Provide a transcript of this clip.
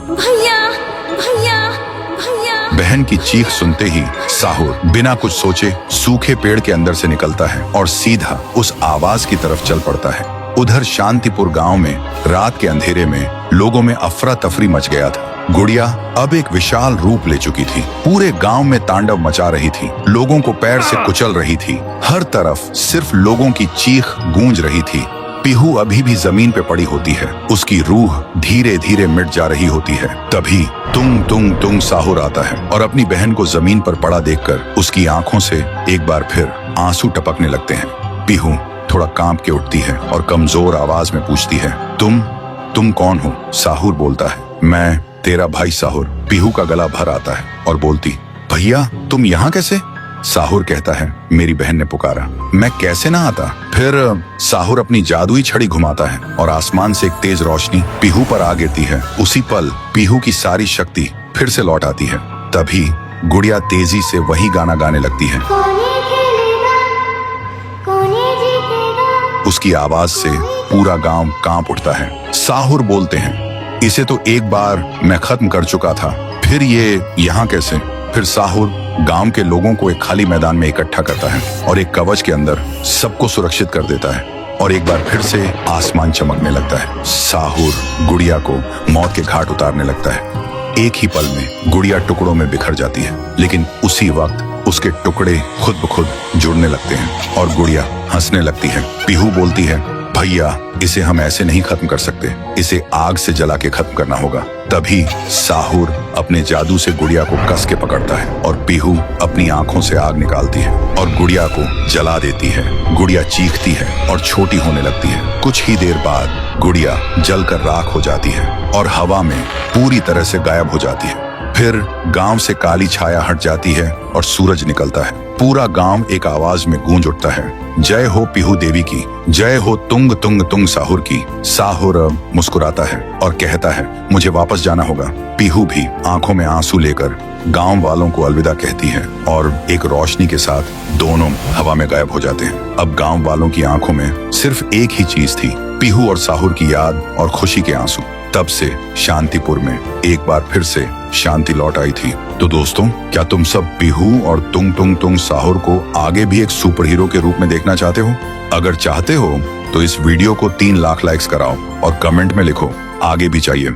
भैया भैया भैया। बहन की चीख सुनते ही साहुर बिना कुछ सोचे सूखे पेड़ के अंदर से निकलता है और सीधा उस आवाज की तरफ चल पड़ता है। उधर शांतिपुर गांव में रात के अंधेरे में लोगों में अफरा तफरी मच गया था। गुड़िया अब एक विशाल रूप ले चुकी थी, पूरे गांव में तांडव मचा रही थी, लोगों को पैर से कुचल रही थी। हर तरफ सिर्फ लोगों की चीख गूंज रही थी। पीहू अभी भी जमीन पे पड़ी होती है, उसकी रूह धीरे धीरे मिट जा रही होती है। तभी तुंग तुंग तुंग साहुर आता है और अपनी बहन को जमीन पर पड़ा देखकर उसकी आंखों से एक बार फिर आंसू टपकने लगते हैं। पीहू थोड़ा कांप के उठती है और कमजोर आवाज में पूछती है, तुम कौन हो? साहुर बोलता है, मैं तेरा भाई साहुर। पीहू का गला भर आता है और बोलती, भैया तुम यहाँ कैसे? साहुर कहता है, मेरी बहन ने पुकारा, मैं कैसे ना आता। फिर साहुर अपनी जादुई छड़ी घुमाता है और आसमान से एक तेज रोशनी पीहू पर आ गिरती है। उसी पल पीहू की सारी शक्ति फिर से लौट आती है। तभी गुड़िया तेजी से वही गाना गाने लगती है। उसकी आवाज से पूरा गांव कांप उठता है। साहुर बोलते हैं, इसे तो एक बार मैं खत्म कर चुका था, फिर ये यहाँ कैसे? फिर साहुर गांव के लोगों को एक खाली मैदान में इकट्ठा करता है और एक कवच के अंदर सबको सुरक्षित कर देता है और एक बार फिर से आसमान चमकने लगता है। साहुर गुड़िया को मौत के घाट उतारने लगता है। एक ही पल में गुड़िया टुकड़ों में बिखर जाती है, लेकिन उसी वक्त उसके टुकड़े खुद ब खुद जुड़ने लगते हैं और गुड़िया हंसने लगती है। पीहू बोलती है, भैया इसे हम ऐसे नहीं खत्म कर सकते, इसे आग से जला के खत्म करना होगा। तभी साहुर अपने जादू से गुड़िया को कस के पकड़ता है और पीहू अपनी आंखों से आग निकालती है और गुड़िया को जला देती है। गुड़िया चीखती है और छोटी होने लगती है। कुछ ही देर बाद गुड़िया जलकर राख हो जाती है और हवा में पूरी तरह से गायब हो जाती है। फिर गांव से काली छाया हट जाती है और सूरज निकलता है। पूरा गांव एक आवाज में गूंज उठता है, जय हो पीहू देवी की, जय हो तुंग तुंग तुंग साहुर की। साहुर मुस्कुराता है और कहता है, मुझे वापस जाना होगा। पीहू भी आंखों में आंसू लेकर गांव वालों को अलविदा कहती है और एक रोशनी के साथ दोनों हवा में गायब हो जाते हैं। अब गांव वालों की आंखों में सिर्फ एक ही चीज थी, पीहू और साहुर की याद और खुशी के आंसू। तब से शांतिपुर में एक बार फिर से शांति लौट आई थी। तो दोस्तों, क्या तुम सब पीहू और तुंग तुंग तुंग साहुर को आगे भी एक सुपर हीरो के रूप में देखना चाहते हो? अगर चाहते हो तो इस वीडियो को 3 लाख लाइक्स कराओ और कमेंट में लिखो, आगे भी चाहिए।